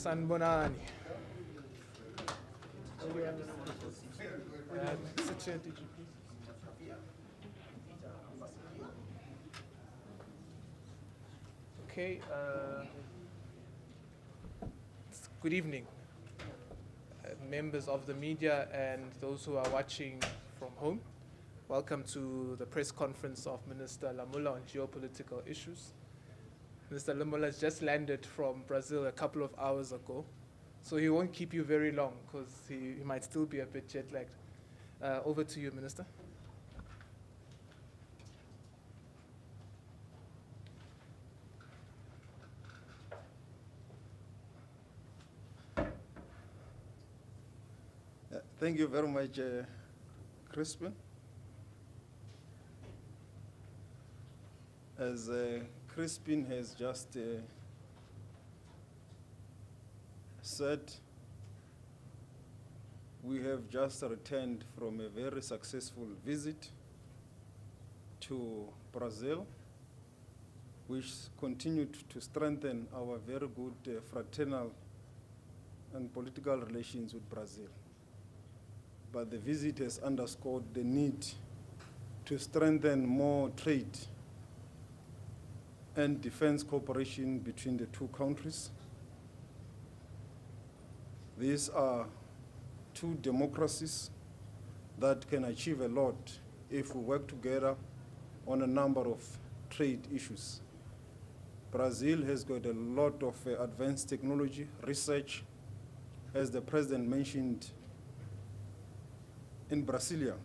Sanbonani. Sit here, did you please? Okay, good evening, members of the media and those who are watching from home. Welcome to the press conference of Minister Lamola on geopolitical issues. Mr. Lamola has just landed from Brazil a couple of hours ago, so he won't keep you very long because he might still be a bit jet-lagged. Over to you, Minister. Thank you very much, Crispin. As Crispin has just said, we have just returned from a very successful visit to Brazil, which continued to strengthen our very good fraternal and political relations with Brazil. But the visit has underscored the need to strengthen more trade and defense cooperation between the two countries. These are two democracies that can achieve a lot if we work together on a number of trade issues. Brazil has got a lot of advanced technology, research, as the President mentioned, in Brasilia,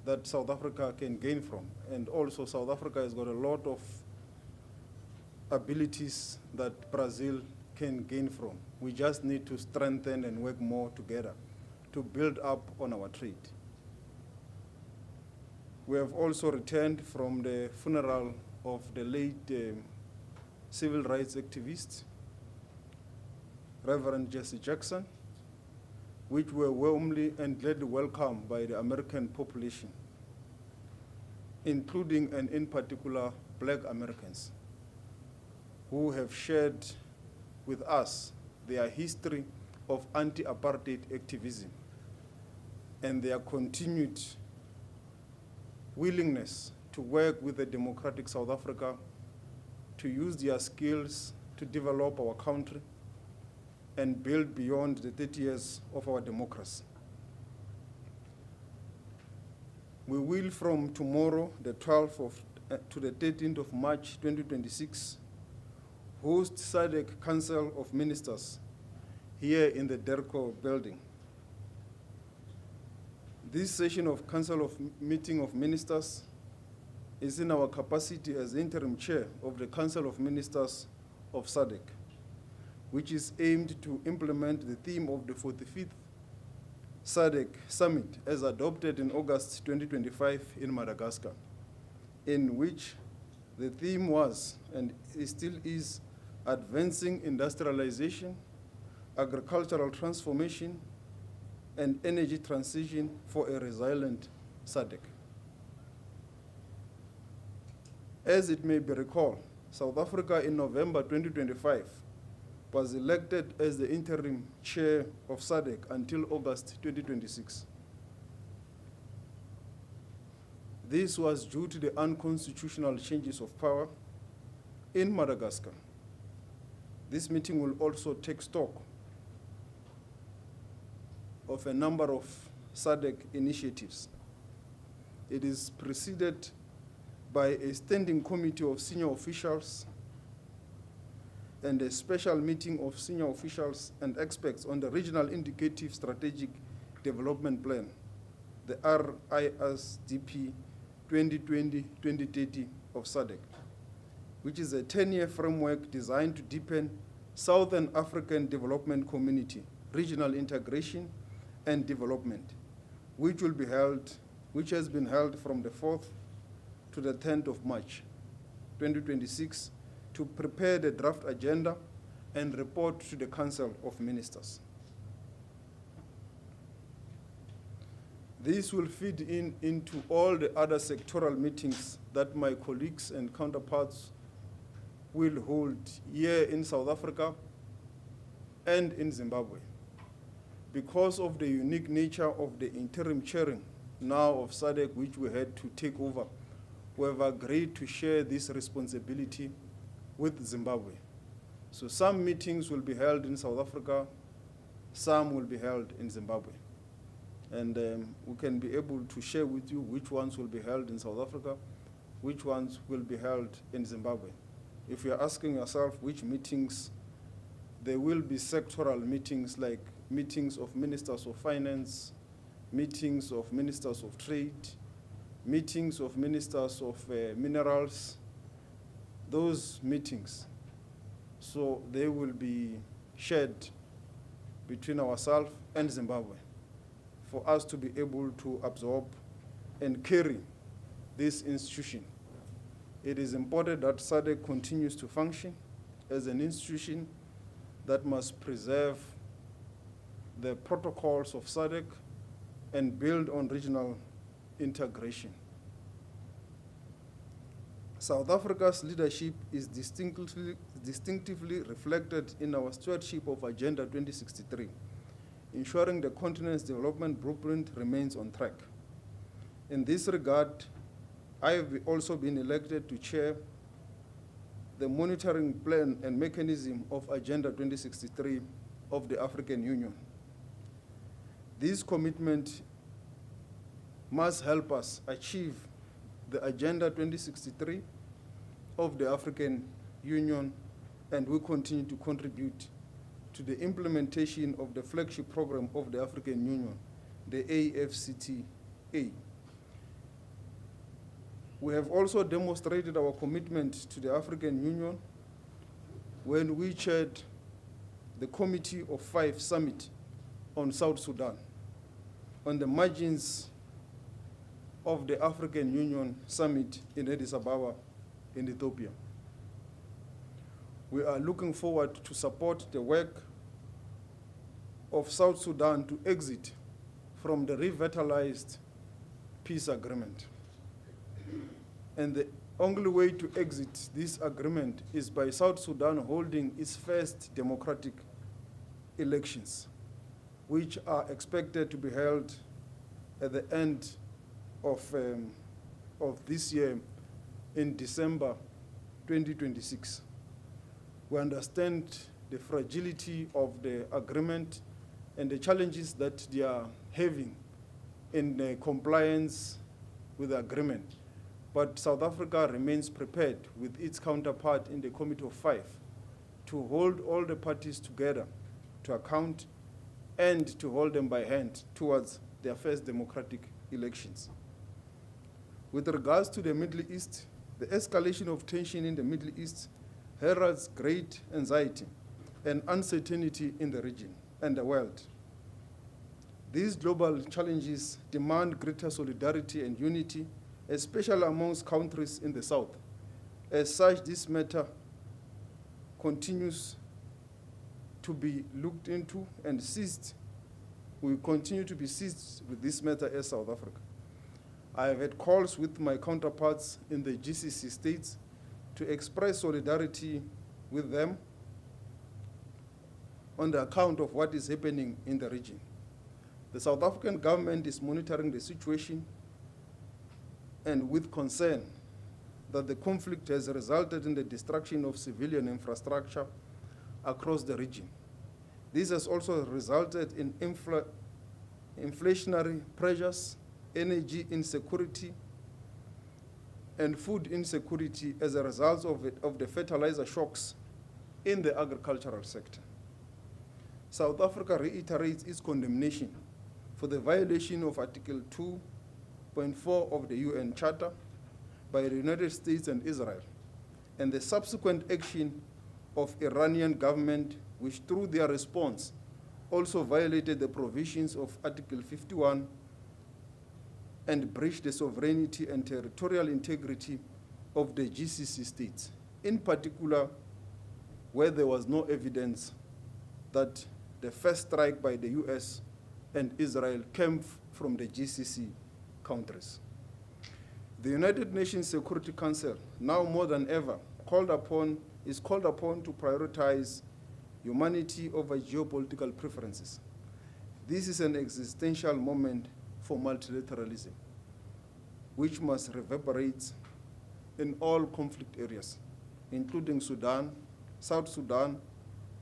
that South Africa can gain from. And also South Africa has got a lot of abilities that Brazil can gain from. We just need to strengthen and work more together to build up on our trade. We have also returned from the funeral of the late civil rights activist, Reverend Jesse Jackson, which were warmly and gladly welcomed by the American population, including and in particular Black Americans, who have shared with us their history of anti-apartheid activism and their continued willingness to work with the democratic South Africa to use their skills to develop our country and build beyond the 30 years of our democracy. We will, from tomorrow, the 12th to the 13th of March 2026, host SADC Council of Ministers here in the DERCO building. This session of Council of Meeting of Ministers is in our capacity as interim chair of the Council of Ministers of SADC, which is aimed to implement the theme of the 45th SADC Summit as adopted in August 2025 in Madagascar, in which the theme was, and it still is, advancing industrialization, agricultural transformation, and energy transition for a resilient SADC. As it may be recalled, South Africa in November 2025 was elected as the interim chair of SADC until August 2026. This was due to the unconstitutional changes of power in Madagascar. This meeting will also take stock of a number of SADC initiatives. It is preceded by a standing committee of senior officials and a special meeting of senior officials and experts on the Regional Indicative Strategic Development Plan, the RISDP 2020-2030 of SADC, which is a 10-year framework designed to deepen Southern African Development Community, regional integration and development, which has been held from the 4th to the 10th of March 2026 to prepare the draft agenda and report to the Council of Ministers. This will feed into all the other sectoral meetings that my colleagues and counterparts will hold here in South Africa and in Zimbabwe. Because of the unique nature of the interim chairing now of SADC, which we had to take over, we have agreed to share this responsibility with Zimbabwe. So some meetings will be held in South Africa, some will be held in Zimbabwe. And we can be able to share with you which ones will be held in South Africa, which ones will be held in Zimbabwe. If you're asking yourself which meetings, there will be sectoral meetings like meetings of ministers of finance, meetings of ministers of trade, meetings of ministers of minerals, those meetings. So they will be shared between ourselves and Zimbabwe for us to be able to absorb and carry this institution. It is important that SADC continues to function as an institution that must preserve the protocols of SADC and build on regional integration. South Africa's leadership is distinctively reflected in our stewardship of Agenda 2063, ensuring the continent's development blueprint remains on track. In this regard, I have also been elected to chair the monitoring plan and mechanism of Agenda 2063 of the African Union. This commitment must help us achieve the Agenda 2063 of the African Union, and we continue to contribute to the implementation of the flagship program of the African Union, the AFCTA. We have also demonstrated our commitment to the African Union when we chaired the Committee of Five Summit on South Sudan, on the margins of the African Union Summit in Addis Ababa in Ethiopia. We are looking forward to support the work of South Sudan to exit from the revitalized peace agreement. And the only way to exit this agreement is by South Sudan holding its first democratic elections, which are expected to be held at the end of this year in December 2026. We understand the fragility of the agreement and the challenges that they are having in compliance with the agreement. But South Africa remains prepared with its counterpart in the Committee of Five to hold all the parties together to account and to hold them by hand towards their first democratic elections. With regards to the Middle East, the escalation of tension in the Middle East heralds great anxiety and uncertainty in the region and the world. These global challenges demand greater solidarity and unity, especially amongst countries in the South. As such, this matter continues to be looked into and seized. We continue to be seized with this matter as South Africa. I have had calls with my counterparts in the GCC states to express solidarity with them on the account of what is happening in the region. The South African government is monitoring the situation and with concern that the conflict has resulted in the destruction of civilian infrastructure across the region. This has also resulted in inflationary pressures, energy insecurity, and food insecurity as a result of the fertilizer shocks in the agricultural sector. South Africa reiterates its condemnation for the violation of Article 2.4 of the UN Charter by the United States and Israel, and the subsequent action of Iranian government, which through their response also violated the provisions of Article 51 and breached the sovereignty and territorial integrity of the GCC states, in particular where there was no evidence that the first strike by the US and Israel came from the GCC countries. The United Nations Security Council, now more than ever, is called upon to prioritize humanity over geopolitical preferences. This is an existential moment for multilateralism, which must reverberate in all conflict areas, including Sudan, South Sudan,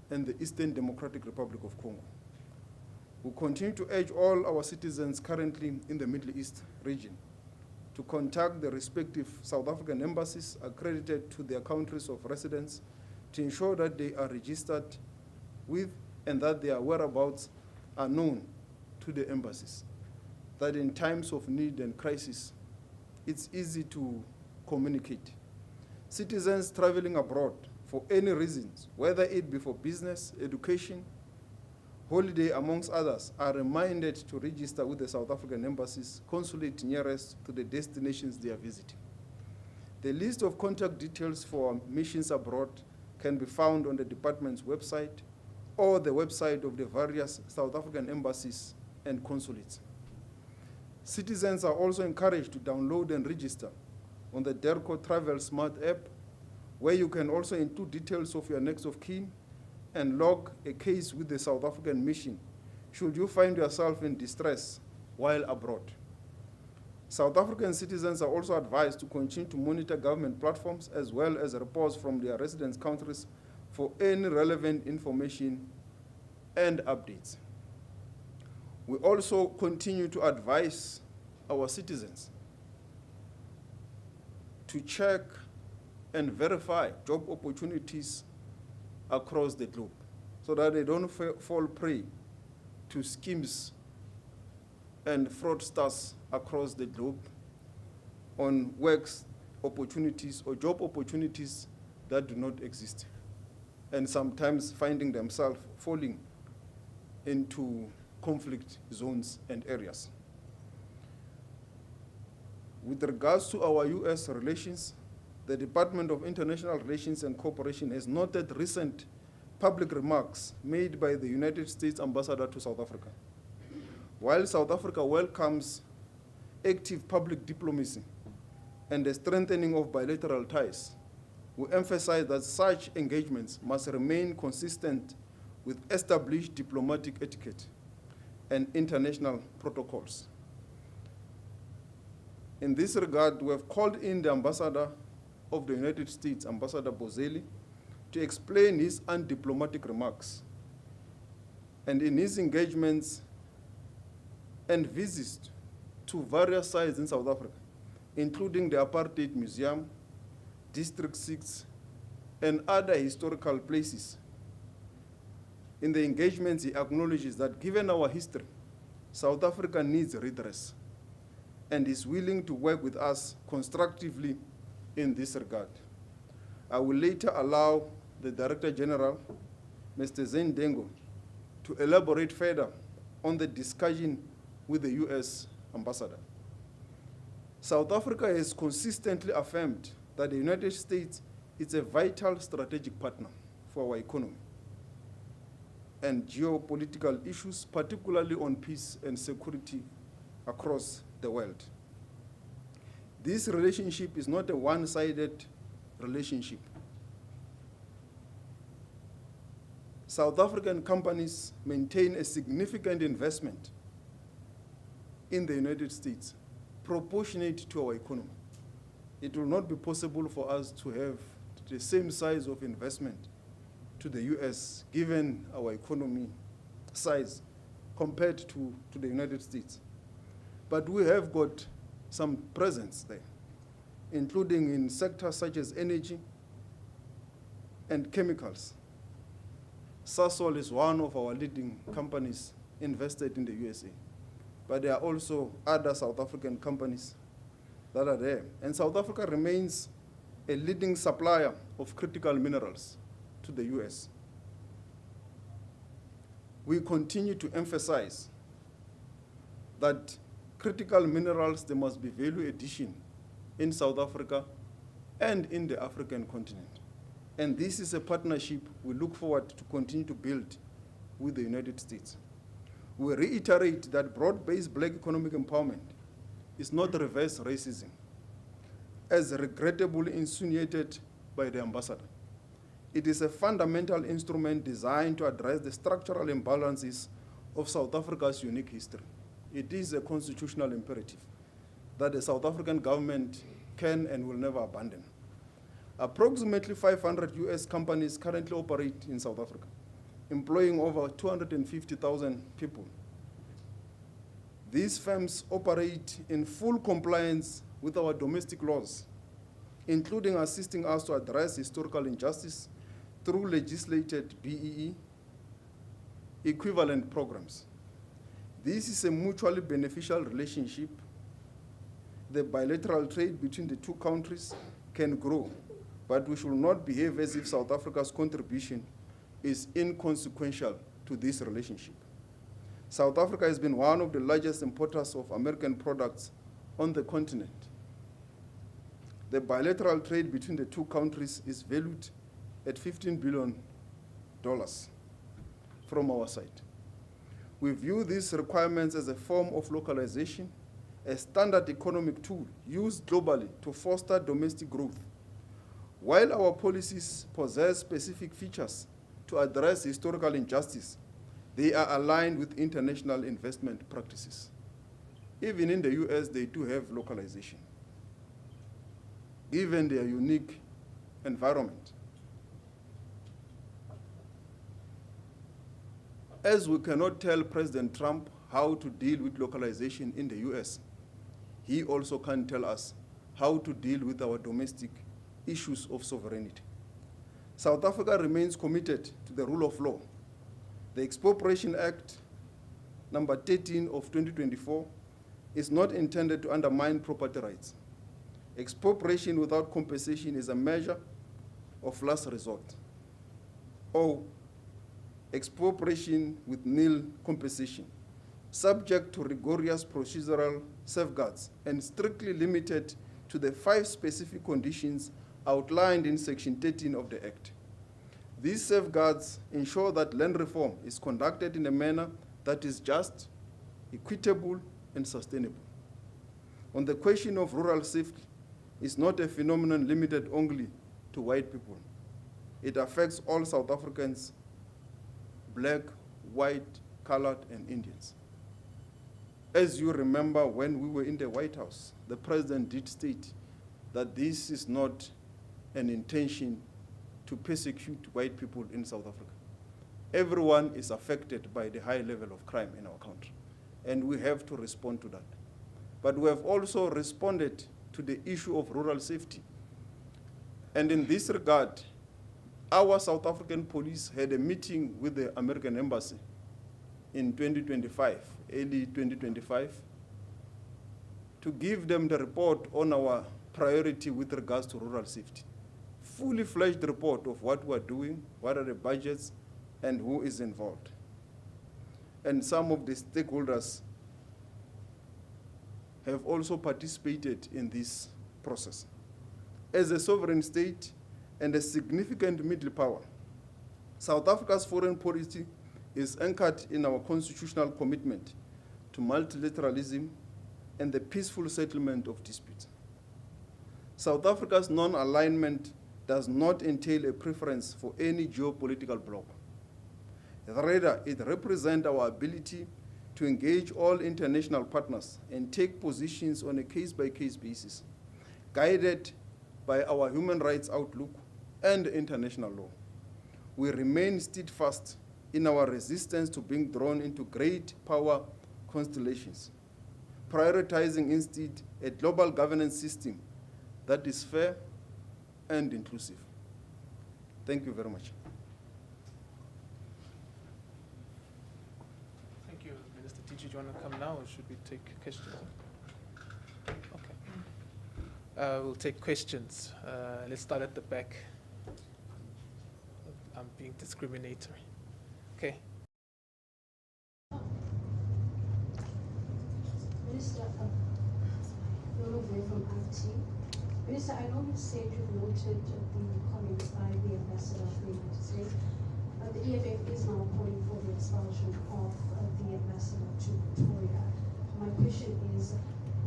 and the Eastern Democratic Republic of Congo. We continue to urge all our citizens currently in the Middle East region to contact the respective South African embassies accredited to their countries of residence to ensure that they are registered with and that their whereabouts are known to the embassies, that in times of need and crisis, it's easy to communicate. Citizens traveling abroad for any reasons, whether it be for business, education, holiday, amongst others, are reminded to register with the South African embassies consulate nearest to the destinations they are visiting. The list of contact details for missions abroad can be found on the department's website or the website of the various South African embassies and consulates. Citizens are also encouraged to download and register on the DERCO Travel Smart app, where you can also include details of your next of kin and log a case with the South African mission should you find yourself in distress while abroad. South African citizens are also advised to continue to monitor government platforms as well as reports from their residence countries for any relevant information and updates. We also continue to advise our citizens to check and verify job opportunities across the globe so that they don't fall prey to schemes and fraudsters across the globe on work opportunities or job opportunities that do not exist, and sometimes finding themselves falling into conflict zones and areas. With regards to our U.S. relations, the Department of International Relations and Cooperation has noted recent public remarks made by the United States Ambassador to South Africa. While South Africa welcomes active public diplomacy and the strengthening of bilateral ties, we emphasize that such engagements must remain consistent with established diplomatic etiquette and international protocols. In this regard, we have called in the Ambassador of the United States, Ambassador Boselli, to explain his undiplomatic remarks. And in his engagements and visits to various sites in South Africa, including the Apartheid Museum, District 6, and other historical places, in the engagements, he acknowledges that given our history, South Africa needs redress and is willing to work with us constructively in this regard. I will later allow the Director General, Mr. Zane Dengo, to elaborate further on the discussion with the U.S. Ambassador. South Africa has consistently affirmed that the United States is a vital strategic partner for our economy and geopolitical issues, particularly on peace and security across the world. This relationship is not a one-sided relationship. South African companies maintain a significant investment in the United States, proportionate to our economy. It will not be possible for us to have the same size of investment to the US, given our economy size compared to the United States. But we have got some presence there, including in sectors such as energy and chemicals. Sasol is one of our leading companies invested in the USA, but there are also other South African companies that are there. And South Africa remains a leading supplier of critical minerals to the US. We continue to emphasize that critical minerals, there must be value addition in South Africa and in the African continent. And this is a partnership we look forward to continue to build with the United States. We reiterate that broad-based black economic empowerment is not reverse racism, as regrettably insinuated by the ambassador. It is a fundamental instrument designed to address the structural imbalances of South Africa's unique history. It is a constitutional imperative that the South African government can and will never abandon. Approximately 500 US companies currently operate in South Africa, employing over 250,000 people. These firms operate in full compliance with our domestic laws, including assisting us to address historical injustice through legislated BEE equivalent programs. This is a mutually beneficial relationship. The bilateral trade between the two countries can grow, but we should not behave as if South Africa's contribution is inconsequential to this relationship. South Africa has been one of the largest importers of American products on the continent. The bilateral trade between the two countries is valued at $15 billion from our side. We view these requirements as a form of localization, a standard economic tool used globally to foster domestic growth. While our policies possess specific features to address historical injustice, they are aligned with international investment practices. Even in the US, they do have localization, given their unique environment. As we cannot tell President Trump how to deal with localization in the US, he also can't tell us how to deal with our domestic issues of sovereignty. South Africa remains committed to the rule of law. The Expropriation Act number 13 of 2024 is not intended to undermine property rights. Expropriation without compensation is a measure of last resort, or expropriation with nil compensation, subject to rigorous procedural safeguards and strictly limited to the 5 specific conditions outlined in Section 13 of the Act. These safeguards ensure that land reform is conducted in a manner that is just, equitable, and sustainable. On the question of rural safety, it's not a phenomenon limited only to white people. It affects all South Africans, black, white, colored, and Indians. As you remember, when we were in the White House, the president did state that this is not an intention to persecute white people in South Africa. Everyone is affected by the high level of crime in our country, and we have to respond to that. But we have also responded to the issue of rural safety. And in this regard, our South African police had a meeting with the American embassy in 2025, early 2025, to give them the report on our priority with regards to rural safety. Fully fledged report of what we're doing, what are the budgets, and who is involved. And some of the stakeholders have also participated in this process. As a sovereign state and a significant middle power, South Africa's foreign policy is anchored in our constitutional commitment to multilateralism and the peaceful settlement of disputes. South Africa's non-alignment does not entail a preference for any geopolitical bloc. Rather, it represents our ability to engage all international partners and take positions on a case-by-case basis, guided by our human rights outlook and international law. We remain steadfast in our resistance to being drawn into great power constellations, prioritizing instead a global governance system that is fair and inclusive. Thank you very much. Thank you, Minister TG. Do you want to come now, or should we take questions? Okay. We'll take questions. Let's start at the back. I'm being discriminatory. Okay. Minister, from IT. Minister, I know you said you've noted the comments by the Ambassador of the United States. The EFF is now calling for the expulsion of the Ambassador to Pretoria. My question is,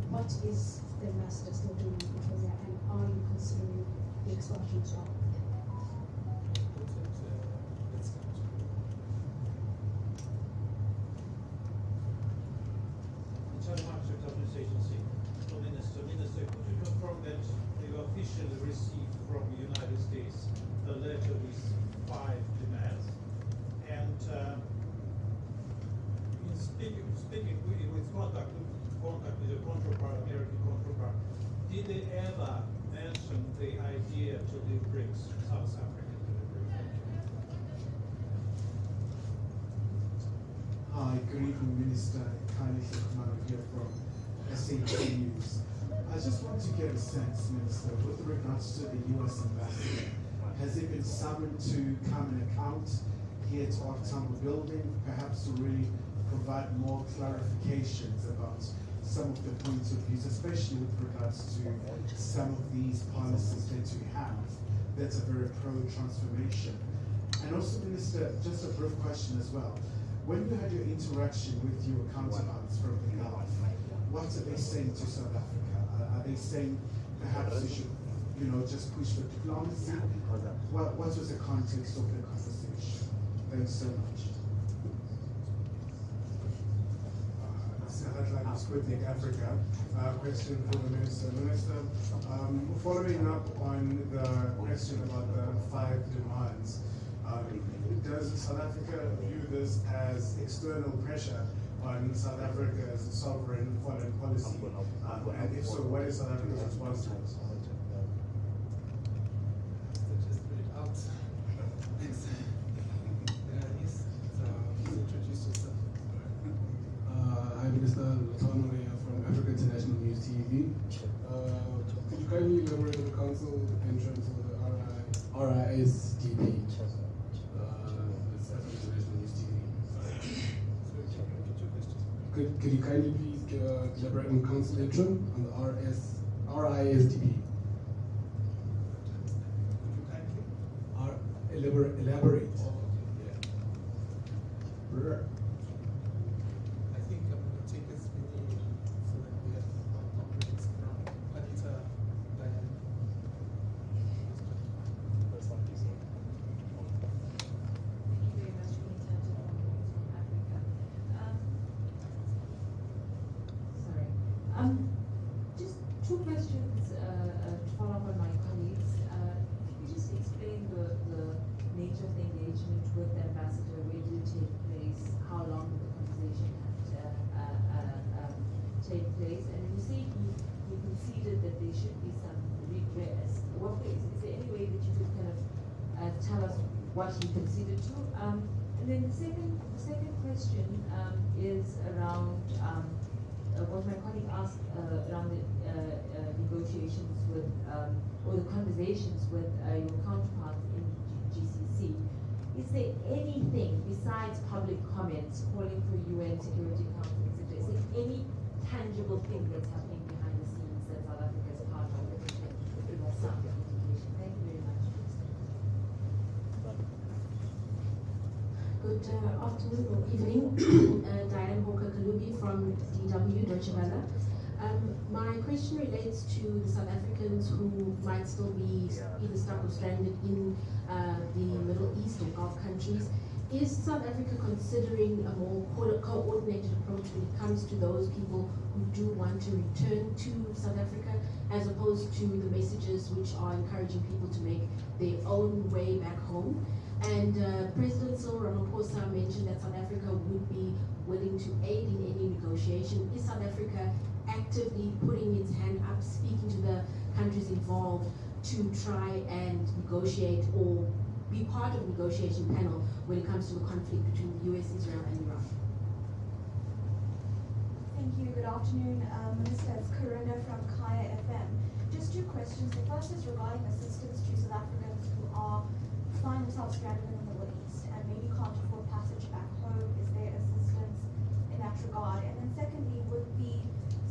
what is the Ambassador still doing in Pretoria, and are you considering the expulsion as well? Agency for Minister. Minister, could you confirm that you officially received from the United States a letter with 5 demands? And in speaking with contact with your counterpart, American counterpart, did they ever mention the idea to leave BRICS, South Africa to the BRICS? Hi, good evening, Minister. Kylie Shekmano here from SADC News. I just want to get a sense, Minister, with regards to the U.S. ambassador. Has he been summoned to come and account here to our Tambo building, perhaps to really provide more clarifications about some of the points of views, especially with regards to some of these policies that you have that's a very pro-transformation? And also, Minister, just a brief question as well. When you had your interaction with your counterparts from the Gulf, what are they saying to South Africa? Are they saying perhaps you should, just push for diplomacy? What was the context of the conversation? Thanks so much. I'd like to Sputnik Africa. Question for the Minister. Minister, following up on the question about the 5 demands, does South Africa view this as external pressure on South Africa's sovereign foreign policy? And if so, what is South Africa's response to this? Just put it out. Thanks. Please introduce yourself. Hi, Minister Lamola from Africa International News TV. Could you kindly elaborate on the council entrance for the RISDP? That's Africa International News TV. Could you kindly please elaborate on council entrance on the RISDP? Elaborate. Yeah. I think I'm going to take as many so that we have one comprehensive round. Anita, Diane. Thank you very much, Anita from Africa. Sorry. Just 2 questions to follow up on my colleagues. Could you just explain the nature of the engagement with the ambassador? Where did it take place? How long did the conversation have to take place? And you say he conceded that there should be some redress. Is there any way that you could kind of tell us what he conceded to? And then the second question is around what my colleague asked around the negotiations with or the conversations with your counterparts in GCC. Is there anything besides public comments calling for UN Security Council, etc.? Is there any tangible thing that's happening behind the scenes that South Africa is part of that can give us some indication? Thank you very much. Good afternoon or evening. Diane Hawker-Kalubi from DW Deutsche Welle. My question relates to the South Africans who might still be either stuck or stranded in the Middle East or Gulf countries. Is South Africa considering a more coordinated approach when it comes to those people who do want to return to South Africa, as opposed to the messages which are encouraging people to make their own way back home? And President Cyril Ramaphosa mentioned that South Africa would be willing to aid in any negotiation. Is South Africa actively putting its hand up, speaking to the countries involved to try and negotiate or be part of the negotiation panel when it comes to the conflict between the US, Israel, and Iran? Thank you. Good afternoon, Minister. It's Karuna from Kaya FM. Just 2 questions. The first is regarding assistance to South Africans who find themselves stranded in the Middle East and maybe can't afford passage back home. Is there assistance in that regard? And then secondly, with the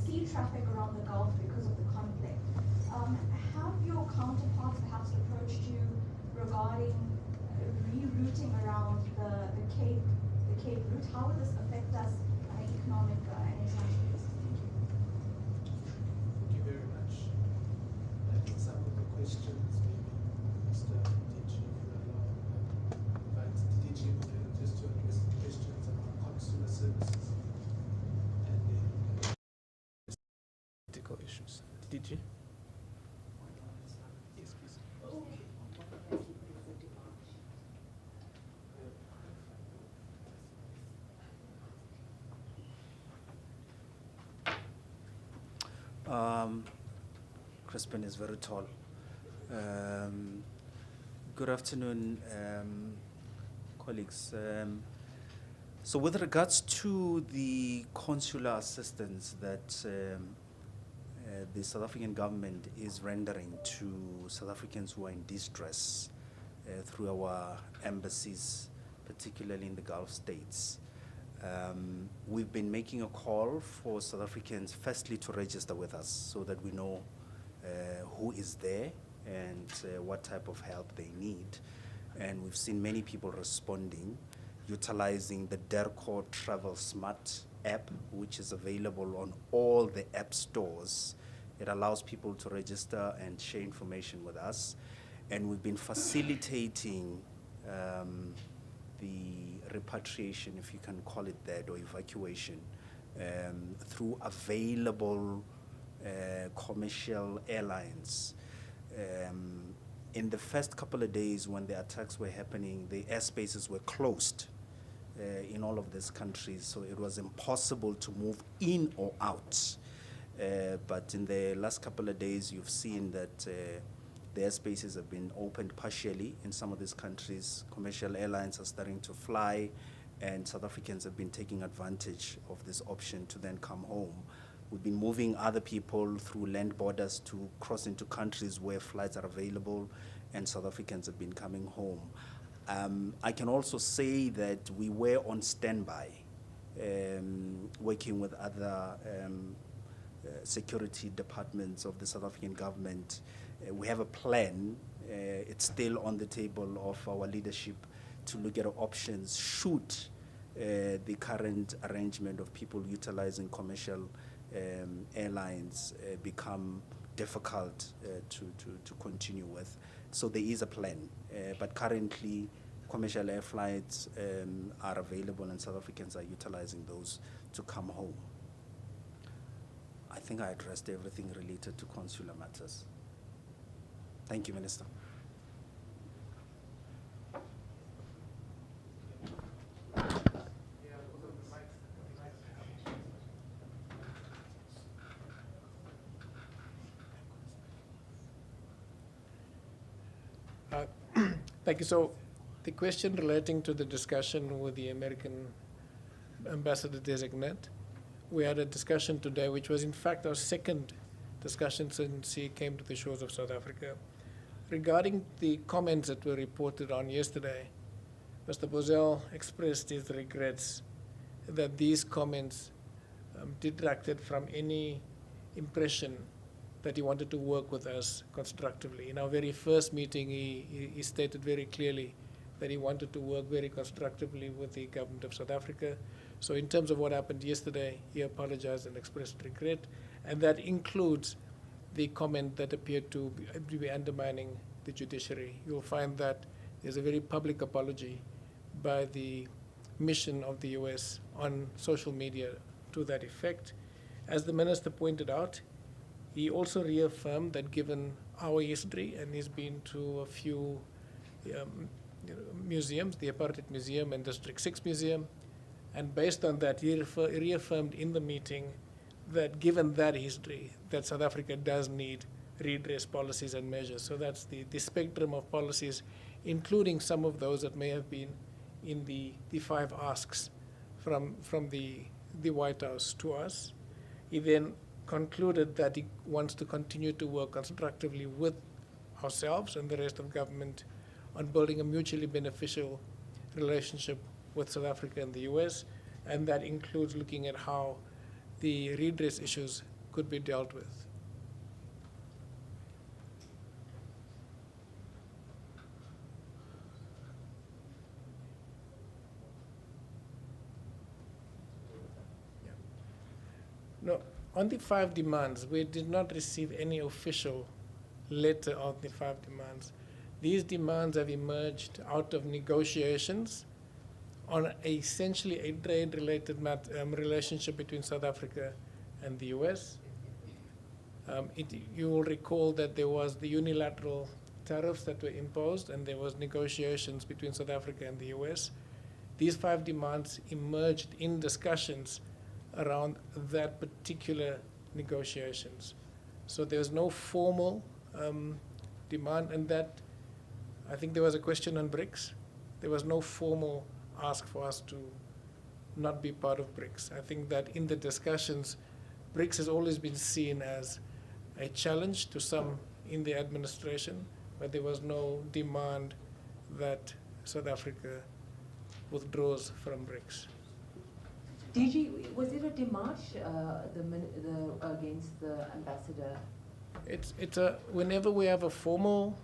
sea traffic around the Gulf because of the conflict, have your counterparts perhaps approached you regarding rerouting around the Cape route? How will this affect us on an economic and international basis? Thank you very much. I think some of the questions, maybe Mr. DG would allow, invite the DG just to address the questions about consular services. DG. Yes, please. Crispin is very tall. Good afternoon, colleagues. So with regards to the consular assistance that the South African government is rendering to South Africans who are in distress through our embassies, particularly in the Gulf states, we've been making a call for South Africans firstly to register with us so that we know who is there and what type of help they need. And we've seen many people responding, utilizing the DERCO Travel Smart app, which is available on all the app stores. It allows people to register and share information with us. And we've been facilitating the repatriation, if you can call it that, or evacuation, through available commercial airlines. In the first couple of days when the attacks were happening, the airspaces were closed in all of these countries, so it was impossible to move in or out. But in the last couple of days, you've seen that the airspaces have been opened partially in some of these countries. Commercial airlines are starting to fly, and South Africans have been taking advantage of this option to then come home. We've been moving other people through land borders to cross into countries where flights are available, and South Africans have been coming home. I can also say that we were on standby, working with other security departments of the South African government. We have a plan. It's still on the table of our leadership to look at options should the current arrangement of people utilizing commercial airlines become difficult to continue with. So there is a plan, but currently commercial air flights are available, and South Africans are utilizing those to come home. I think I addressed everything related to consular matters. Thank you, Minister. Thank you. So the question relating to the discussion with the American ambassador designate, we had a discussion today, which was in fact our second discussion since he came to the shores of South Africa. Regarding the comments that were reported on yesterday, Mr. Bozell expressed his regrets that these comments detracted from any impression that he wanted to work with us constructively. In our very first meeting, he stated very clearly that he wanted to work very constructively with the government of South Africa. So in terms of what happened yesterday, he apologized and expressed regret, and that includes the comment that appeared to be undermining the judiciary. You'll find that there's a very public apology by the mission of the US on social media to that effect. As the minister pointed out, he also reaffirmed that given our history, and he's been to a few museums, the Apartheid Museum and District 6 Museum, and based on that, he reaffirmed in the meeting that given that history, that South Africa does need redress policies and measures. So that's the spectrum of policies, including some of those that may have been in the 5 asks from the White House to us. He then concluded that he wants to continue to work constructively with ourselves and the rest of government on building a mutually beneficial relationship with South Africa and the US, and that includes looking at how the redress issues could be dealt with. No, on the 5 demands, we did not receive any official letter of the 5 demands. These demands have emerged out of negotiations on essentially a trade-related relationship between South Africa and the US. You will recall that there was the unilateral tariffs that were imposed, and there was negotiations between South Africa and the US. These 5 demands emerged in discussions around that particular negotiations. So there's no formal demand, and that, I think there was a question on BRICS. There was no formal ask for us to not be part of BRICS. I think that in the discussions, BRICS has always been seen as a challenge to some in the administration, but there was no demand that South Africa withdraws from BRICS. DG, was it a démarche against the ambassador? It's a whenever we have a formal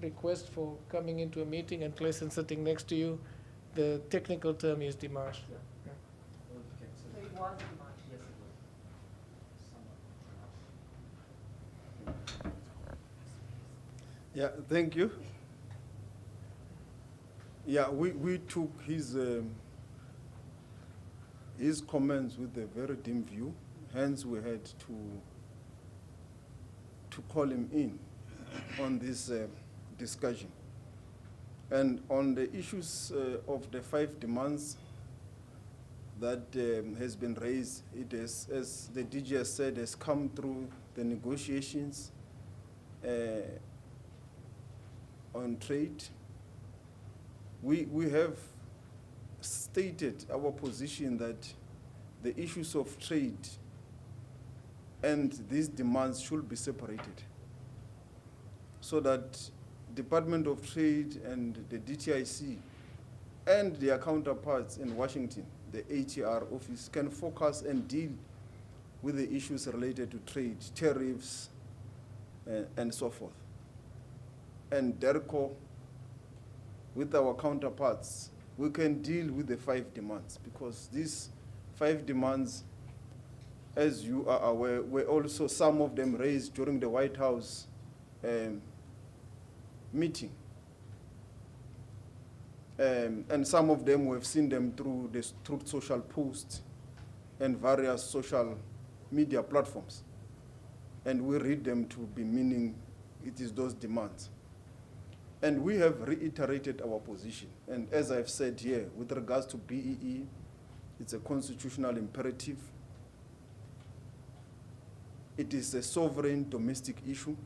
request for coming into a meeting and Clayton sitting next to you, the technical term is démarche. So it was a démarche, yes, it was. Yeah, thank you. Yeah, we took his comments with a very dim view. Hence, we had to call him in on this discussion. And on the issues of the 5 demands that has been raised, it is, as the DG has said, has come through the negotiations on trade. We have stated our position that the issues of trade and these demands should be separated, so that Department of Trade and the DTIC and their counterparts in Washington, the ATR office, can focus and deal with the issues related to trade, tariffs, and so forth. And DERCO, with our counterparts, we can deal with the 5 demands, because these 5 demands, as you are aware, were also some of them raised during the White House meeting. And some of them, we've seen them through the Truth Social posts and various social media platforms. And we read them to be meaning it is those demands. And we have reiterated our position. And as I've said here, with regards to BEE, it's a constitutional imperative. It is a sovereign domestic issue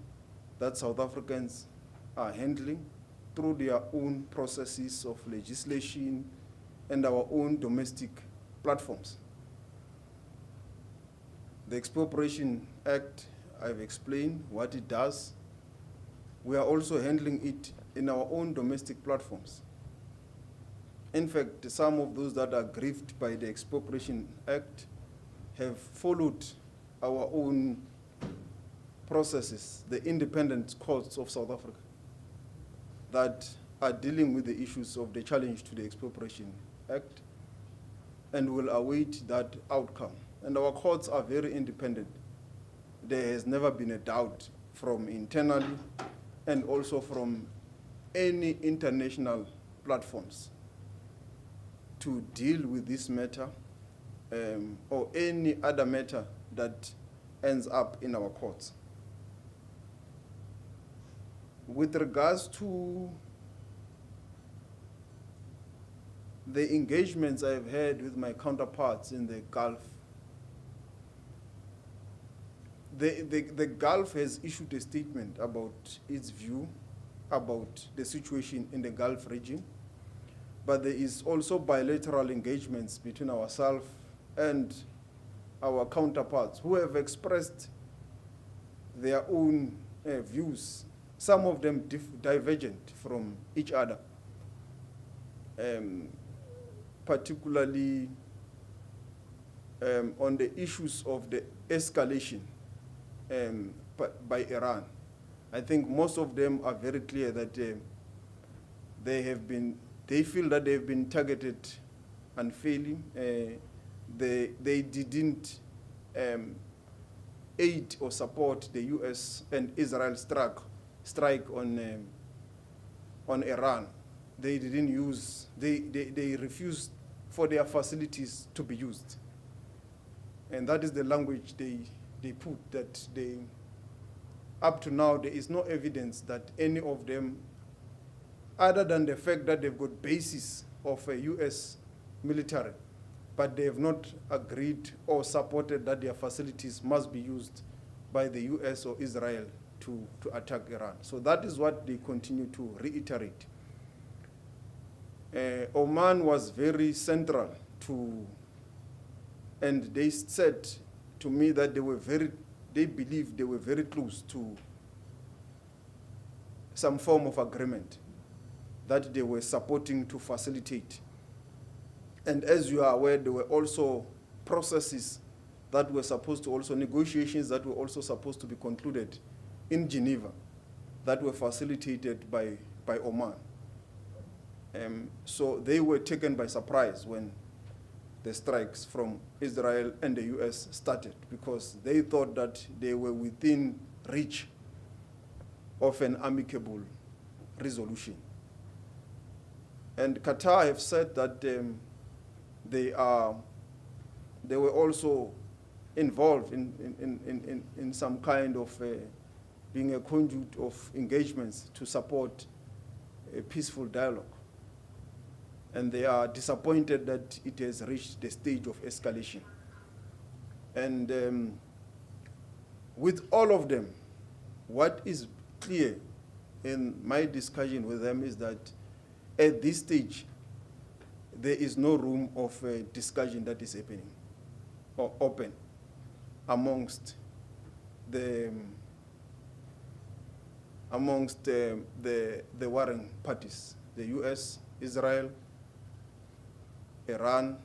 that South Africans are handling through their own processes of legislation and our own domestic platforms. The Expropriation Act, I've explained what it does. We are also handling it in our own domestic platforms. In fact, some of those that are grieved by the Expropriation Act have followed our own processes, the independent courts of South Africa, that are dealing with the issues of the challenge to the Expropriation Act, and will await that outcome. And our courts are very independent. There has never been a doubt from internally and also from any international platforms to deal with this matter or any other matter that ends up in our courts. With regards to the engagements I've had with my counterparts in the Gulf, the Gulf has issued a statement about its view about the situation in the Gulf region, but there is also bilateral engagements between ourselves and our counterparts who have expressed their own views, some of them divergent from each other, particularly on the issues of the escalation by Iran. I think most of them are very clear that they feel that they've been targeted unfairly. They didn't aid or support the US and Israel strike on Iran. They didn't use, they refused for their facilities to be used. And that is the language they they put, that they, up to now, there is no evidence that any of them, other than the fact that they've got bases of a US military, but they have not agreed or supported that their facilities must be used by the US or Israel to attack Iran. So that is what they continue to reiterate. Oman was very central to, and they said to me that they believed they were very close to some form of agreement that they were supporting to facilitate. And as you are aware, there were also processes that were supposed to also, negotiations that were also supposed to be concluded in Geneva that were facilitated by Oman. So they were taken by surprise when the strikes from Israel and the US started, because they thought that they were within reach of an amicable resolution. And Qatar have said that they were also involved in some kind of being a conduit of engagements to support a peaceful dialogue. And they are disappointed that it has reached the stage of escalation. And with all of them, what is clear in my discussion with them is that at this stage, there is no room of discussion that is happening or open amongst the warring parties, the US, Israel, Iran,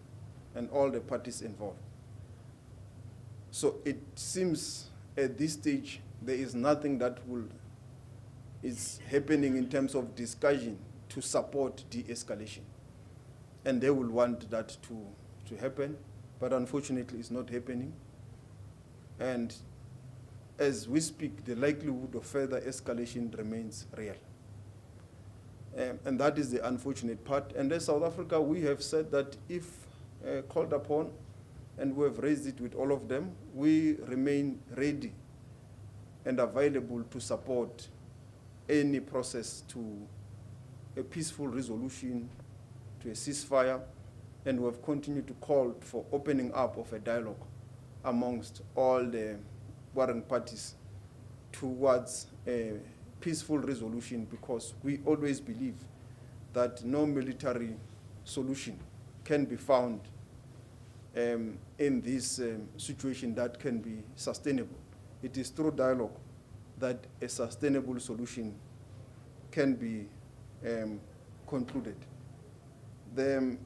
and all the parties involved. So it seems at this stage there is nothing that is happening in terms of discussion to support de-escalation. And they will want that to happen, but unfortunately it's not happening. And as we speak, the likelihood of further escalation remains real. And that is the unfortunate part. And as South Africa, we have said that if called upon, and we have raised it with all of them, we remain ready and available to support any process to a peaceful resolution, to a ceasefire, and we have continued to call for opening up of a dialogue amongst all the warring parties towards a peaceful resolution, because we always believe that no military solution can be found in this situation that can be sustainable. It is through dialogue that a sustainable solution can be concluded. The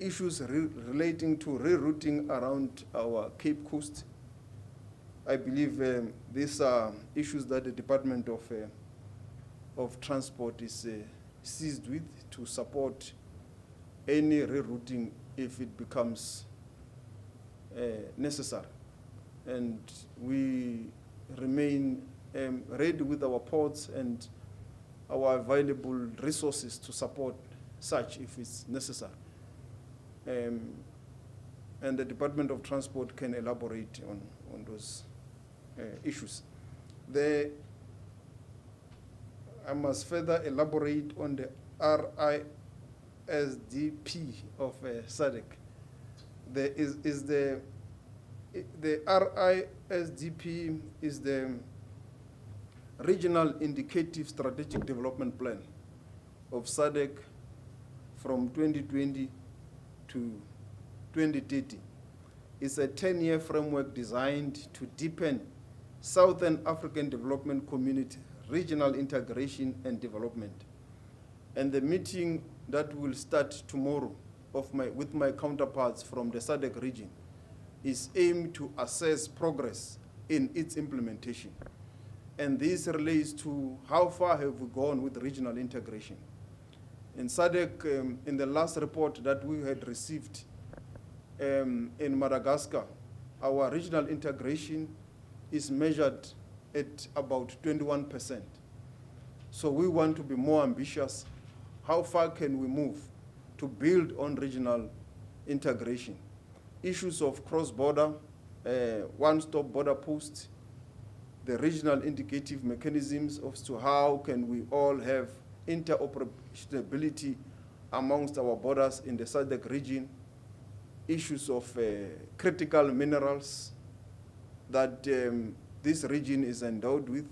issues relating to rerouting around our Cape Coast, I believe these are issues that the Department of Transport is seized with to support any rerouting if it becomes necessary. And we remain ready with our ports and our available resources to support such if it's necessary. And the Department of Transport can elaborate on those issues. I must further elaborate on the RISDP of SADC. The RISDP is the Regional Indicative Strategic Development Plan of SADC from 2020 to 2030. It's a 10-year framework designed to deepen Southern African Development Community regional integration and development. And the meeting that will start tomorrow with my counterparts from the SADC region is aimed to assess progress in its implementation. And this relates to how far have we gone with regional integration. In SADC, in the last report that we had received in Madagascar, our regional integration is measured at about 21%. So we want to be more ambitious. How far can we move to build on regional integration? Issues of cross-border one-stop border post, the regional indicative mechanisms as to how can we all have interoperability amongst our borders in the SADC region, issues of critical minerals that this region is endowed with.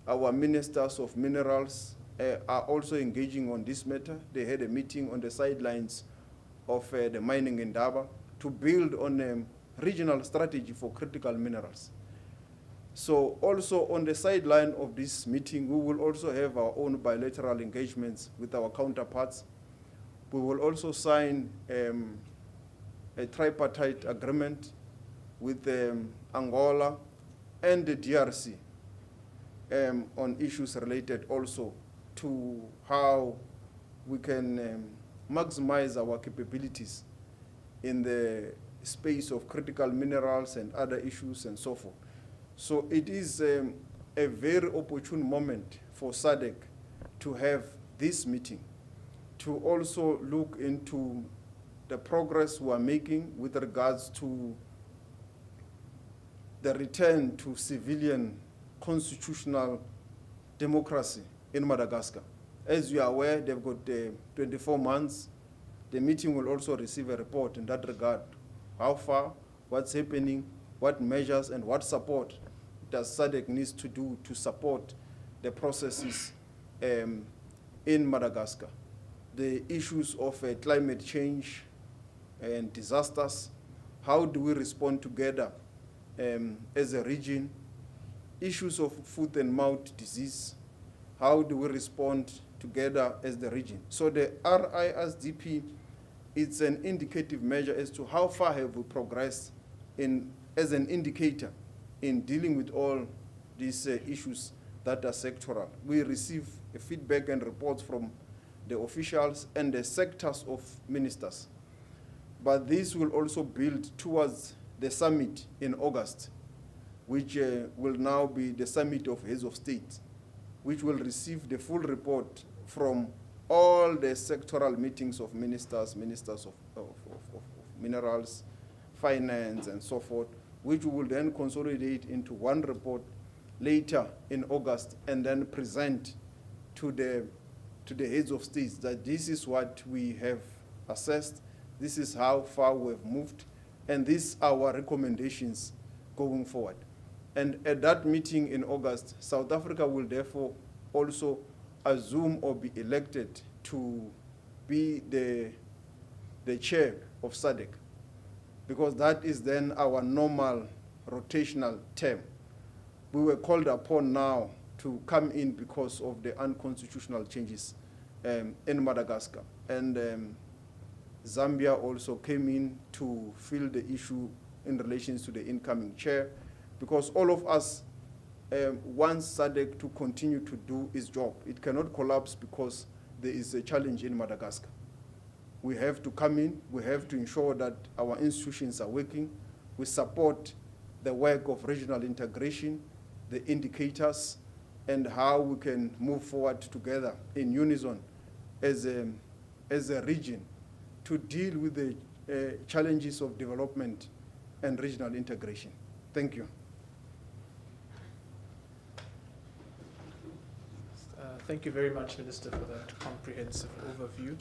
Our ministers of minerals are also engaging on this matter. They had a meeting on the sidelines of the mining endeavor to build on a regional strategy for critical minerals. So also on the sideline of this meeting, we will also have our own bilateral engagements with our counterparts. We will also sign a tripartite agreement with Angola and the DRC on issues related also to how we can maximize our capabilities in the space of critical minerals and other issues and so forth. So it is a very opportune moment for SADC to have this meeting, to also look into the progress we are making with regards to the return to civilian constitutional democracy in Madagascar. As you are aware, they've got 24 months. The meeting will also receive a report in that regard. How far, what's happening, what measures and what support does SADC needs to do to support the processes in Madagascar. The issues of climate change and disasters, how do we respond together as a region? Issues of foot and mouth disease, how do we respond together as the region? So the RISDP, it's an indicative measure as to how far have we progressed as an indicator in dealing with all these issues that are sectoral. We receive feedback and reports from the officials and the sectors of ministers. But this will also build towards the summit in August, which will now be the summit of heads of state, which will receive the full report from all the sectoral meetings of ministers of minerals, finance, and so forth, which we will then consolidate into one report later in August and then present to the heads of states that this is what we have assessed, this is how far we have moved, and these are our recommendations going forward. And at that meeting in August, South Africa will therefore also assume or be elected to be the chair of SADC, because that is then our normal rotational term. We were called upon now to come in because of the unconstitutional changes in Madagascar. And Zambia also came in to fill the issue in relation to the incoming chair, because all of us want SADC to continue to do its job. It cannot collapse because there is a challenge in Madagascar. We have to come in, we have to ensure that our institutions are working. We support the work of regional integration, the indicators, and how we can move forward together in unison as a region to deal with the challenges of development and regional integration. Thank you. Thank you very much, Minister, for that comprehensive overview.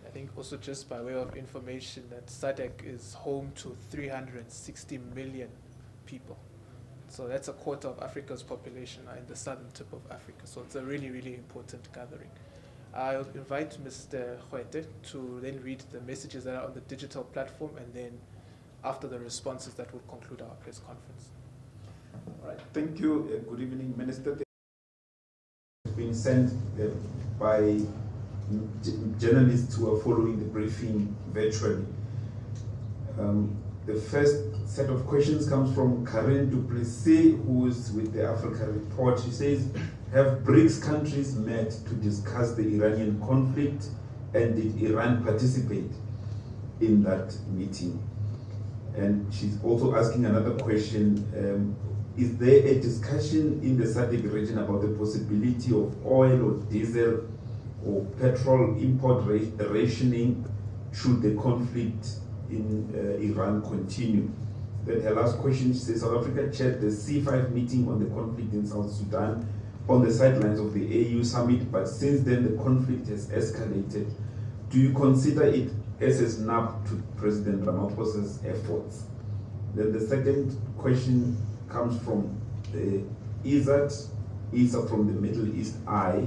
I think also just by way of information that SADC is home to 360 million people. So that's a quarter of Africa's population in the southern tip of Africa. So it's a really, really important gathering. I'll invite Mr. Huete to then read the messages that are on the digital platform, and then after the responses that will conclude our press conference. All right, thank you. Good evening, Minister. Been sent by journalists who are following the briefing virtually. The first set of questions comes from Karen Duplessis, who is with the Africa Report. She says, have BRICS countries met to discuss the Iranian conflict, and did Iran participate in that meeting? And she's also asking another question, is there a discussion in the SADC region about the possibility of oil or diesel or petrol import rationing should the conflict in Iran continue? Then her last question, she says, South Africa chaired the C5 meeting on the conflict in South Sudan on the sidelines of the AU summit, but since then the conflict has escalated. Do you consider it as a snub to President Ramaphosa's efforts? Then the second question comes from Isa from the Middle East Eye.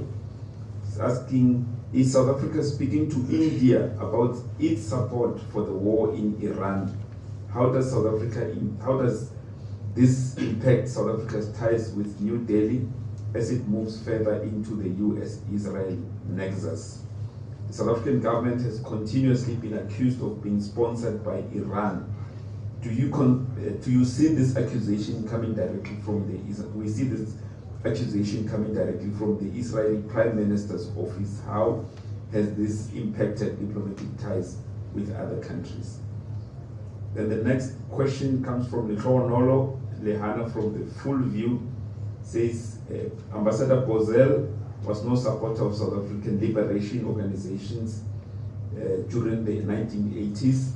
He's asking, is South Africa speaking to India about its support for the war in Iran? How does this impact South Africa's ties with New Delhi as it moves further into the US-Israel nexus? The South African government has continuously been accused of being sponsored by Iran. Do you see this accusation coming directly from we see this accusation coming directly from the Israeli Prime Minister's office? How has this impacted diplomatic ties with other countries? Then the next question comes from Nolo Lehana from the Full View, says Ambassador Bozel was no supporter of South African liberation organizations during the 1980s.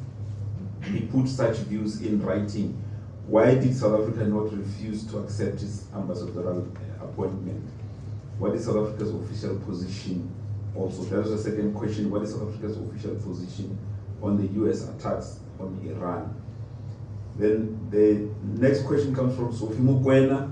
He put such views in writing. Why did South Africa not refuse to accept his ambassadorial appointment? What is South Africa's official position? Also, that was the second question. What is South Africa's official position on the US attacks on Iran? Then the next question comes from Sophie Mukwena,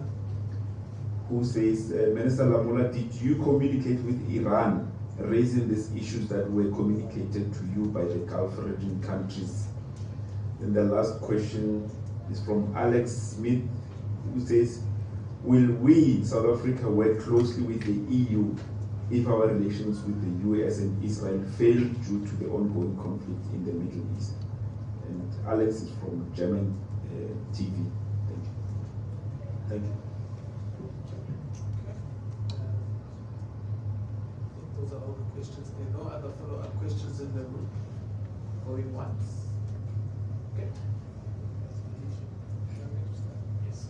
who says, Minister Lamola, did you communicate with Iran raising these issues that were communicated to you by the Gulf region countries? And the last question is from Alex Smith, who says, will we, South Africa, work closely with the EU if our relations with the US and Israel fail due to the ongoing conflict in the Middle East? And Alex is from German TV. Thank you. Thank you. Those are all the questions. There are no other follow-up questions in the room. Going once. Okay. Yes.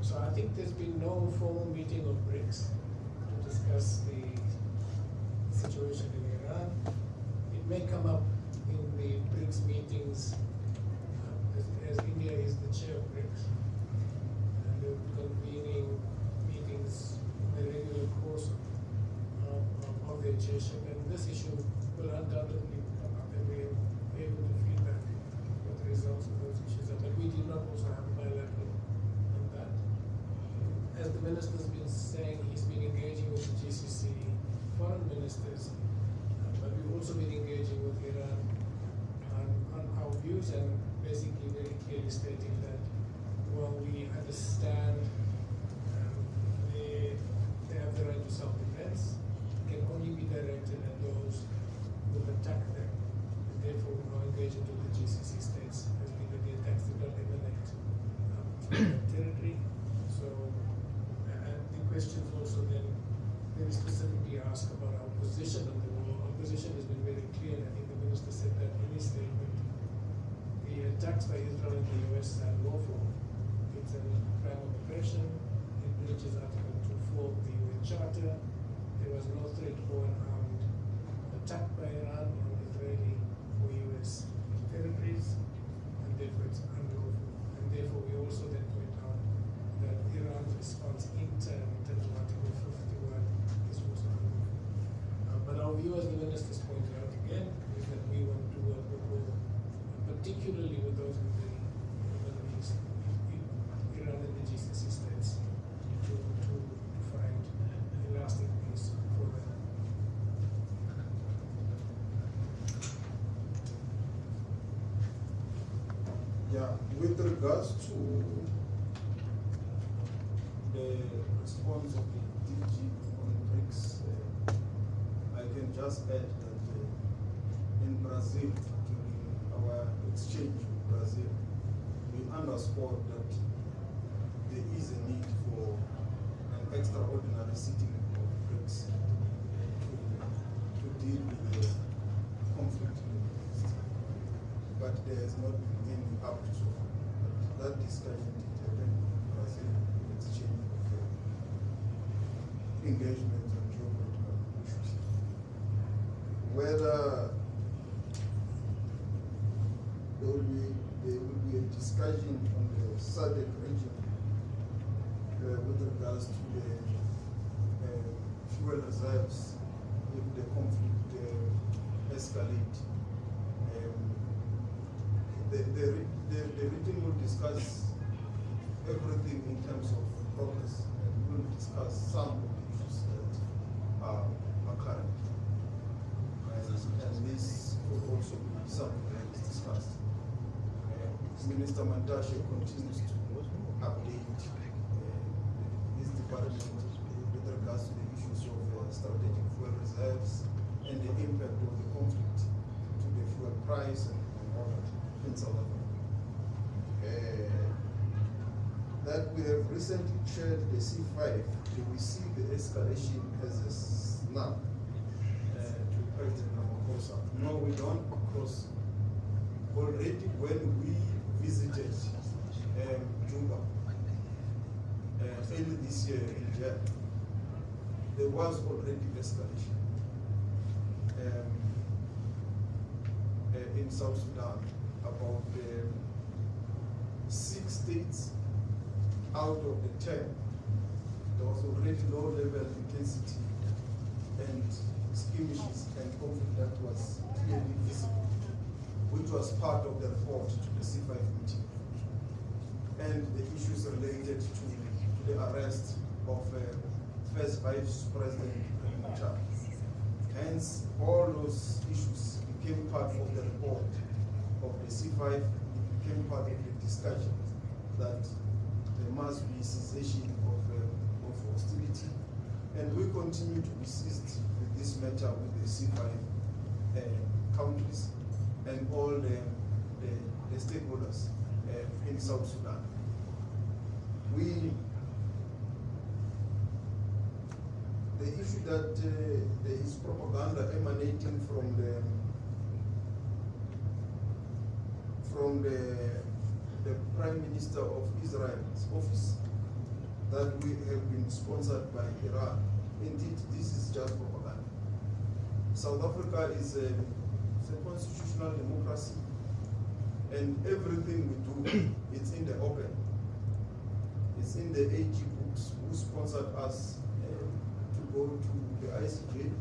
So I think there's been no formal meeting of BRICS to discuss the situation in Iran. It may come up in the BRICS meetings as India is the chair of BRICS. And they'll be convening meetings in the regular course of their chairship. And this issue will undoubtedly come up and we'll be able to feedback what the results of those issues are. But we did not also have a bilateral on that. As the minister's been saying, he's been engaging with the GCC foreign ministers, but we've also been engaging with Iran on our views and basically very clearly stating that while we understand they have the right to self-defense, it can only be directed at those who attack them. And therefore, our engagement with the GCC states has been that the attacks did not emanate from their territory. So, and the questions also then very specifically ask about our position on the war. Our position has been very clear, and I think the minister said that in his statement. The attacks by Israel and the US are lawful. It's a crime of aggression. It breaches Article 2.4 of the UN Charter. There was no threat or an armed attack by Iran on Israeli or US territories, and therefore it's unlawful. And therefore we also then point out that Iran's response in terms of Article 51 is also unlawful. But our view, as the ministers pointed out again, is that we want to work with all, particularly with those in the Middle East, Iran and the GCC states, to find a lasting peace for them. Yeah, with regards to the response of the DG on BRICS, I can just add that in Brazil, during our exchange with Brazil, we underscored that there is a need for an extraordinary sitting of BRICS to deal with the conflict in the Middle East. But there has not been any up so far. that discussion did happen in Brazil, exchange of engagement on geopolitical issues. Whether there will be a discussion on the SADC region with regards to the fuel reserves if the conflict escalate. The region will discuss everything in terms of progress, and will discuss some of the issues that are current. And this will also be something that is discussed. Minister Mantashe continues to update his department with regards to the issues of strategic fuel reserves and the impact of the conflict to the fuel price and all that in South Africa. That we have recently chaired the C5, we see the escalation as a snap to President Ramaphosa. No, we don't, because already when we visited Juba early this year in January, there was already escalation in South Sudan about 6 states out of the 10. There was already low-level intensity and skirmishes and conflict that was clearly visible, which was part of the report to the C5 meeting, and the issues related to the arrest of first Vice President Lamola. Hence, all those issues became part of the report of the C5, became part of the discussion that there must be cessation of hostility, and we continue to persist with this matter with the C5 countries and all the stakeholders in South Sudan. The issue that there is propaganda emanating from the Prime Minister of Israel's office that we have been sponsored by Iran. Indeed, this is just propaganda. South Africa is a constitutional democracy, and everything we do, it's in the open. It's in the AG books who sponsored us to go to the ICJ.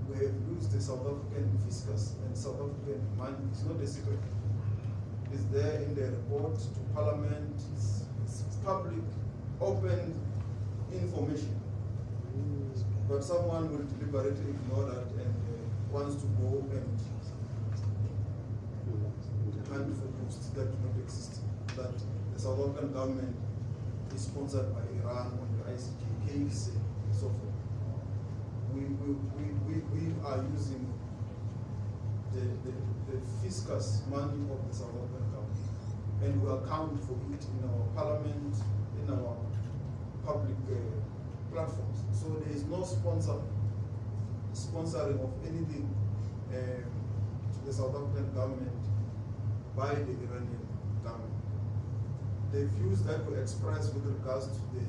We have used the South African fiscus and South African money. It's not a secret. It's there in the report to Parliament. It's public, open information. But someone will deliberately ignore that and wants to go and hunt for posts that do not exist. That the South African government is sponsored by Iran on the ICJ case and so forth. We are using the fiscus money of the South African government, and we account for it in our parliament, in our public platforms. So there is no sponsoring of anything to the South African government by the Iranian government. The views that we express with regards to the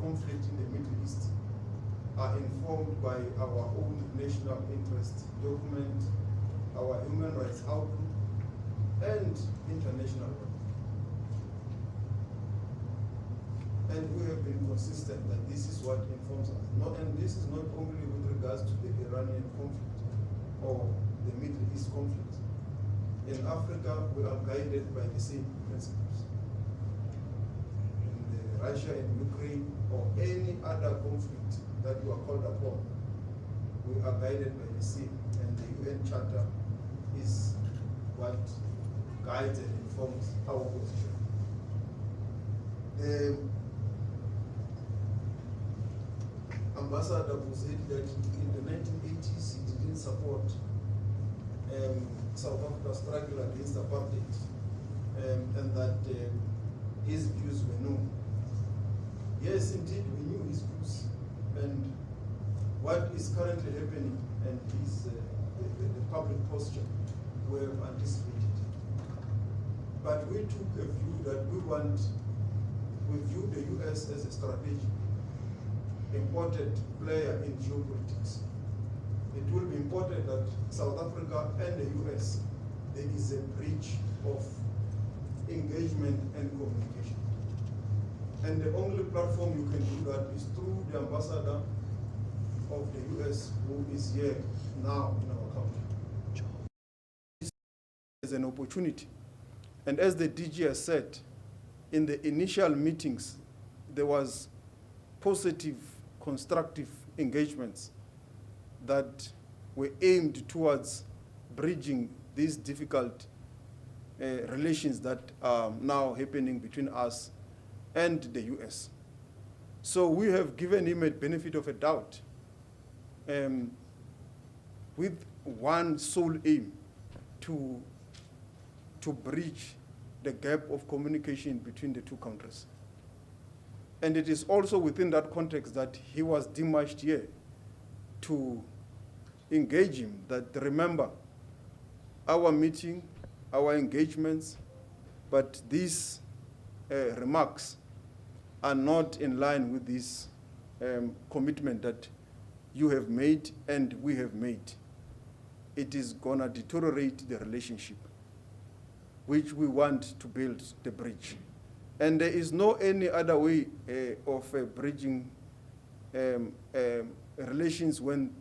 conflict in the Middle East are informed by our own national interest document, our human rights outlook, and international law. And we have been consistent that this is what informs us. And this is not only with regards to the Iranian conflict or the Middle East conflict. In Africa, we are guided by the same principles. In Russia and Ukraine, or any other conflict that you are called upon, we are guided by the same. And the UN Charter is what guides and informs our position. The ambassador who said that in the 1980s he didn't support South Africa's struggle against apartheid, and that his views were known. Yes, indeed, we knew his views, and what is currently happening and is the public posture we have anticipated. But we took a view that we view the US as a strategic, important player in geopolitics. It will be important that South Africa and the US, there is a bridge of engagement and communication. And the only platform you can do that is through the ambassador of the US, who is here now in our country. This is an opportunity. And as the DG has said, in the initial meetings, there was positive, constructive engagements that were aimed towards bridging these difficult relations that are now happening between us and the US. So we have given him a benefit of a doubt with one sole aim to bridge the gap of communication between the two countries. And it is also within that context that he was demarched here to engage him, that remember our meeting, our engagements, but these remarks are not in line with this commitment that you have made and we have made. It is gonna deteriorate the relationship, which we want to build the bridge. And there is no any other way of bridging relations when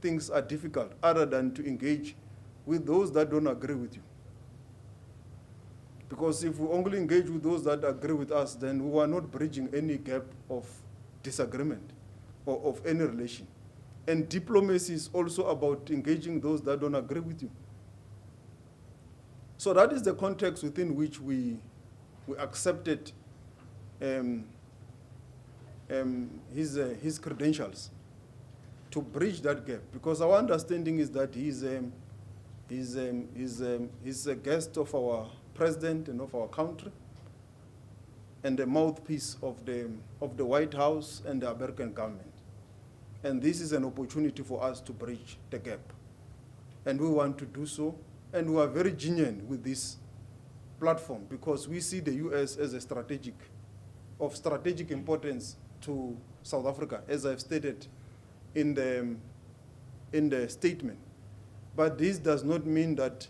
things are difficult other than to engage with those that don't agree with you. Because if we only engage with those that agree with us, then we are not bridging any gap of disagreement or of any relation. And diplomacy is also about engaging those that don't agree with you. So that is the context within which we accepted his credentials to bridge that gap. Because our understanding is that he's a guest of our president and of our country, and a mouthpiece of the White House and the American government. And this is an opportunity for us to bridge the gap. And we want to do so, and we are very genuine with this platform because we see the US as a strategic importance to South Africa, as I've stated in the statement. But this does not mean that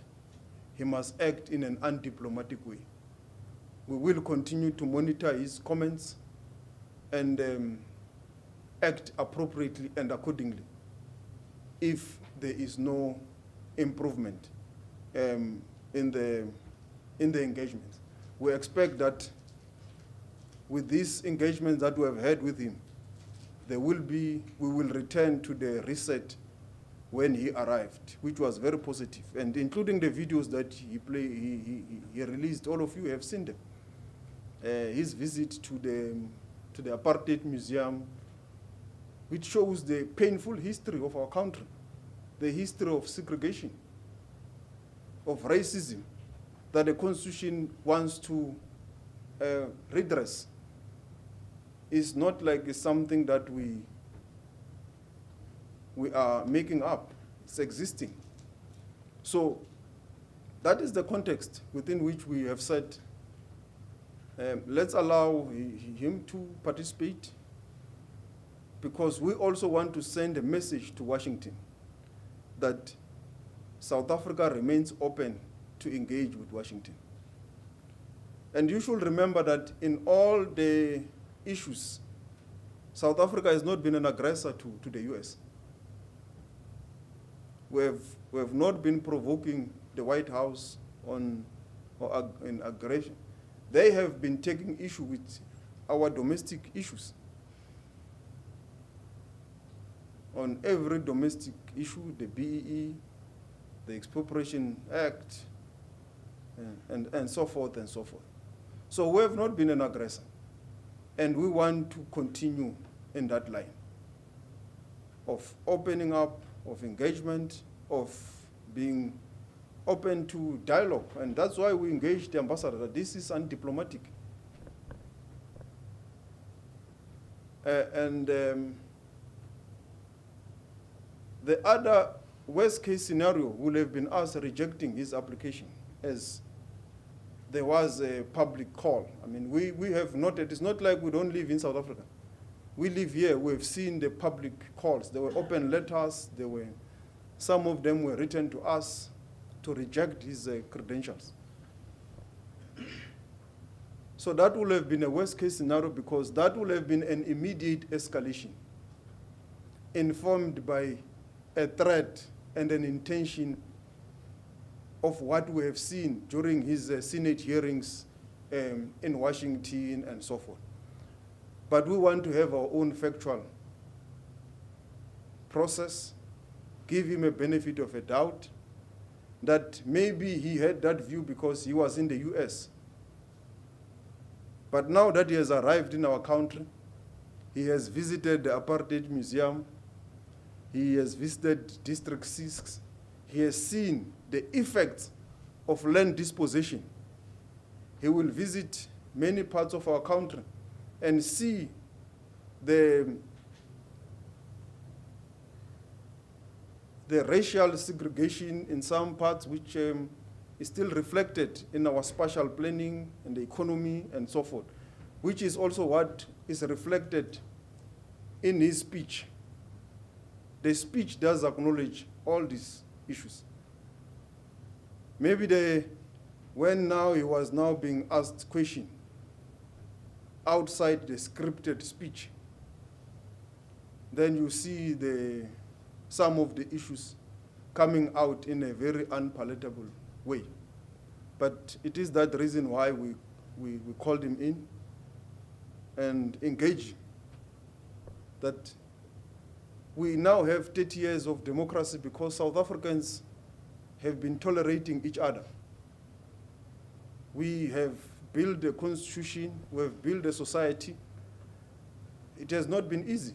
he must act in an undiplomatic way. We will continue to monitor his comments and act appropriately and accordingly if there is no improvement in the engagement. We expect that with these engagements that we have had with him, we will return to the reset when he arrived, which was very positive, and including the videos that he released. All of you have seen them. His visit to the Apartheid Museum, which shows the painful history of our country, the history of segregation, of racism, that the Constitution wants to redress. It's not like it's something that we are making up. It's existing. So that is the context within which we have said, let's allow him to participate, because we also want to send a message to Washington that South Africa remains open to engage with Washington. And you should remember that in all the issues, South Africa has not been an aggressor to the US. We have not been provoking the White House in aggression. They have been taking issue with our domestic issues. On every domestic issue, the BEE, the Expropriation Act, and so forth and so forth. So we have not been an aggressor, and we want to continue in that line of opening up, of engagement, of being open to dialogue. And that's why we engaged the ambassador, that this is undiplomatic. The other worst case scenario would have been us rejecting his application as there was a public call. I mean, we have not, it is not like we don't live in South Africa. We live here, we've seen the public calls. There were open letters, some of them were written to us to reject his credentials. So that would have been a worst case scenario because that would have been an immediate escalation informed by a threat and an intention of what we have seen during his Senate hearings in Washington and so forth. But we want to have our own factual process, give him a benefit of a doubt, that maybe he had that view because he was in the US. But now that he has arrived in our country, he has visited the Apartheid Museum, he has visited District 6, he has seen the effects of land dispossession. He will visit many parts of our country and see the racial segregation in some parts which is still reflected in our spatial planning and the economy and so forth, which is also what is reflected in his speech. The speech does acknowledge all these issues. Maybe when now he was now being asked question outside the scripted speech, then you see some of the issues coming out in a very unpalatable way. But it is that reason why we called him in and engaged that we now have 30 years of democracy because South Africans have been tolerating each other. We have built a constitution, we have built a society. It has not been easy.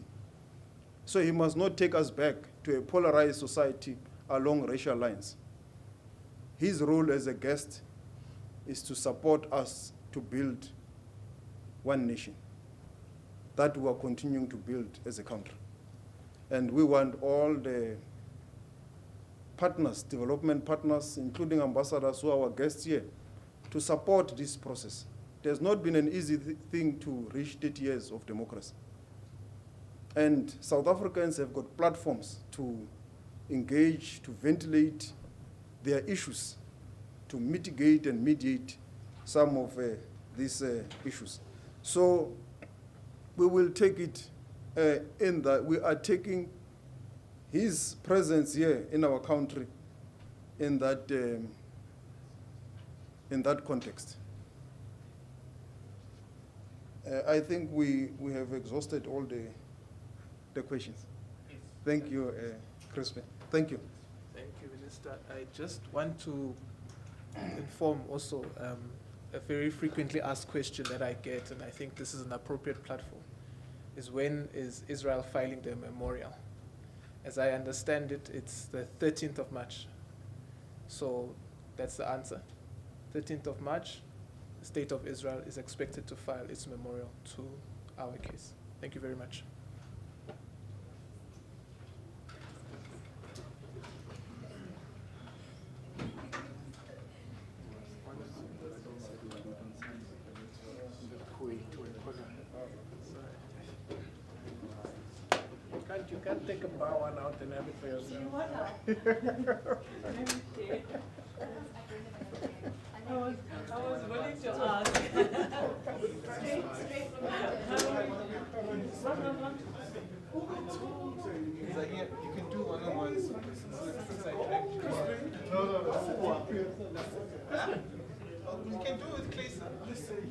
So he must not take us back to a polarized society along racial lines. His role as a guest is to support us to build one nation that we are continuing to build as a country. And we want all the partners, development partners, including ambassadors who are our guests here, to support this process. It has not been an easy thing to reach 30 years of democracy. And South Africans have got platforms to engage, to ventilate their issues, to mitigate and mediate some of these issues. So we will take it in that we are taking his presence here in our country in that context. I think we have exhausted all the questions. Thank you, Crispin. Thank you. Thank you, Minister. I just want to inform also a very frequently asked question that I get, and I think this is an appropriate platform, is when is Israel filing their memorial? As I understand it, it's the 13th of March. So that's the answer. 13th of March, the State of Israel is expected to file its memorial to our case. Thank you very much. You can't take a bar one out and have it for yourself. I was willing to ask. Straight from here. You can do one-on-ones. No. We can do it with Clayson. Listen.